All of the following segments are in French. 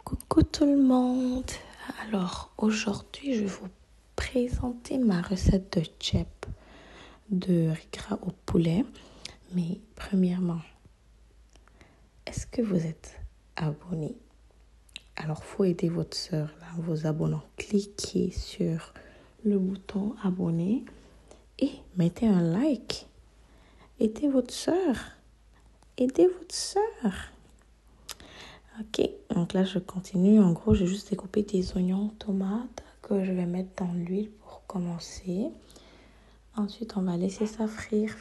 Coucou tout le monde. Alors aujourd'hui je vais vous présenter ma recette de chip de riz gras au poulet. Mais premièrement, est-ce que vous êtes abonné? Alors faut aider votre soeur là, vos abonnants. Cliquez sur le bouton abonner et mettez un like. Aidez votre soeur. Aidez votre soeur. Ok, donc là je continue. En gros, j'ai juste découpé des oignons, tomates que je vais mettre dans l'huile pour commencer. Ensuite, on va laisser ça frire.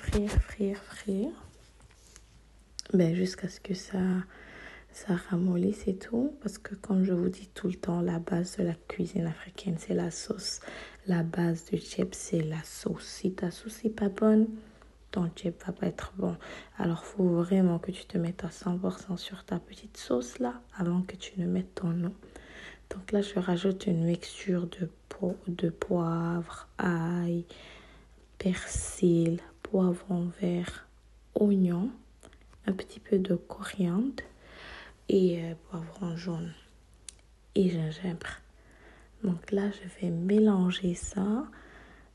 Jusqu'à ce que ça ramollisse et tout. Parce que comme je vous dis tout le temps, la base de la cuisine africaine, c'est la sauce. La base du chip, c'est la sauce. Si ta sauce n'est pas bonne, ton chip va pas être bon. Alors, faut vraiment que tu te mettes à 100% sur ta petite sauce là avant que tu ne mettes ton nom. Donc là, je rajoute une mixture de poivre, ail, persil, poivron vert, oignon, un petit peu de coriandre et poivron jaune et gingembre. Donc là, je vais mélanger ça.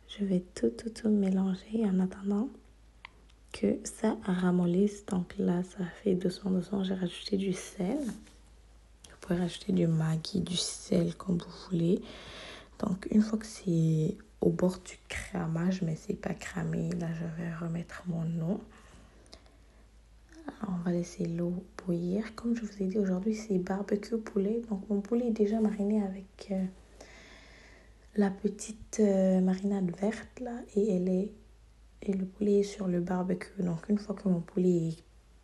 Je vais tout mélanger en attendant que ça ramollisse. Donc là, ça fait doucement. J'ai rajouté du sel. Vous pouvez rajouter du Maggi, du sel comme vous voulez. Donc une fois que c'est au bord du cramage, mais c'est pas cramé, là je vais remettre mon eau. Alors, on va laisser l'eau bouillir. Comme je vous ai dit, aujourd'hui c'est barbecue poulet. Donc mon poulet est déjà mariné avec la petite marinade verte là. Et le poulet est sur le barbecue. Donc une fois que mon poulet est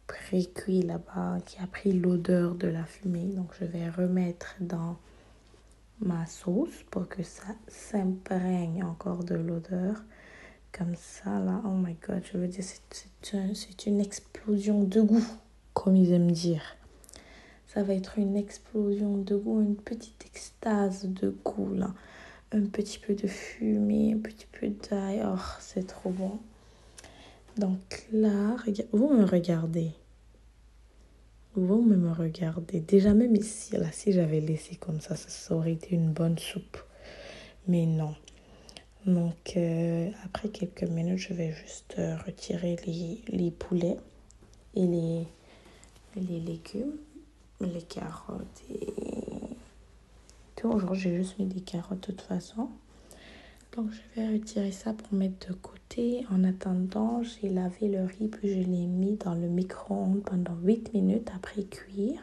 pré-cuit là-bas, qui a pris l'odeur de la fumée, donc je vais remettre dans ma sauce pour que ça s'imprègne encore de l'odeur. Comme ça, là, oh my god, je veux dire, c'est une explosion de goût, comme ils aiment dire. Ça va être une explosion de goût, une petite extase de goût, là. Un petit peu de fumée, un petit peu d'ail. Oh, c'est trop bon. Donc là, vous me regardez. Déjà, même ici, là, si j'avais laissé comme ça aurait été une bonne soupe. Mais non. Donc, après quelques minutes, je vais juste retirer les poulets et les légumes, les carottes et tout. Aujourd'hui, j'ai juste mis des carottes de toute façon. Donc, je vais retirer ça pour mettre de côté. En attendant, j'ai lavé le riz puis je l'ai mis dans le micro-ondes pendant 8 minutes après cuire.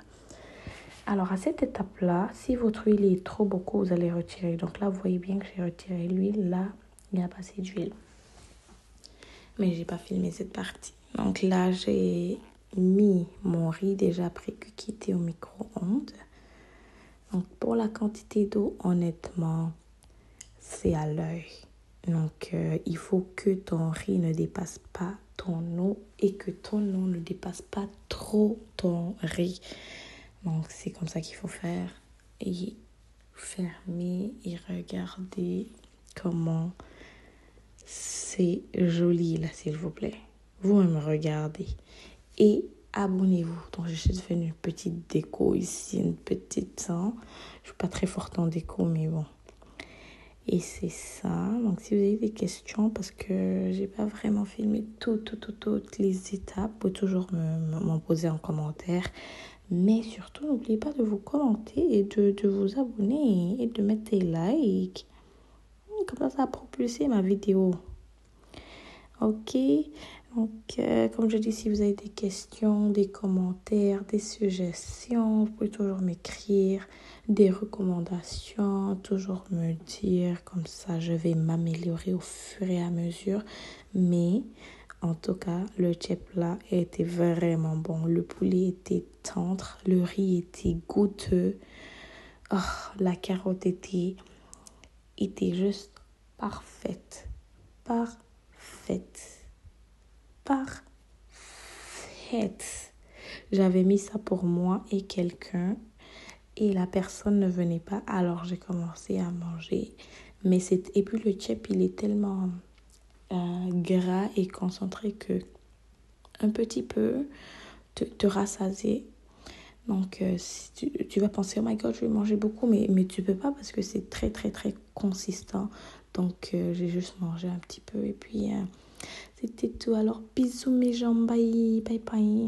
Alors, à cette étape-là, si votre huile est trop beaucoup, vous allez retirer. Donc là, vous voyez bien que j'ai retiré l'huile. Là, il n'y a pas assez d'huile. Mais j'ai pas filmé cette partie. Donc là, j'ai mis mon riz déjà pré-cuit qui était au micro-ondes. Donc pour la quantité d'eau, honnêtement, c'est à l'œil. Donc il faut que ton riz ne dépasse pas ton eau et que ton eau ne dépasse pas trop ton riz. Donc c'est comme ça qu'il faut faire. Et fermer et regarder comment c'est joli là, s'il vous plaît. Vous me regardez. Et abonnez-vous. Donc, je suis devenue une petite déco ici, une petite sang. Je suis pas très forte en déco, mais bon. Et c'est ça. Donc, si vous avez des questions, parce que j'ai pas vraiment filmé toutes les étapes, vous pouvez toujours m'en poser en commentaire. Mais surtout, n'oubliez pas de vous commenter et de vous abonner et de mettre des likes. Comme ça va propulser ma vidéo. Ok, donc comme je dis, si vous avez des questions, des commentaires, des suggestions, vous pouvez toujours m'écrire, des recommandations, toujours me dire, comme ça je vais m'améliorer au fur et à mesure. Mais en tout cas, le chip là était vraiment bon. Le poulet était tendre, le riz était goûteux, oh, la carotte était juste parfaite. J'avais mis ça pour moi et quelqu'un et la personne ne venait pas, alors j'ai commencé à manger. Et puis le chip, il est tellement gras et concentré que un petit peu te rassasier. Donc, si tu vas penser, oh my God, je vais manger beaucoup, mais tu peux pas parce que c'est très, très, très consistant. Donc, j'ai juste mangé un petit peu et puis c'était tout. Alors, bisous mes jambes, bye, bye, bye.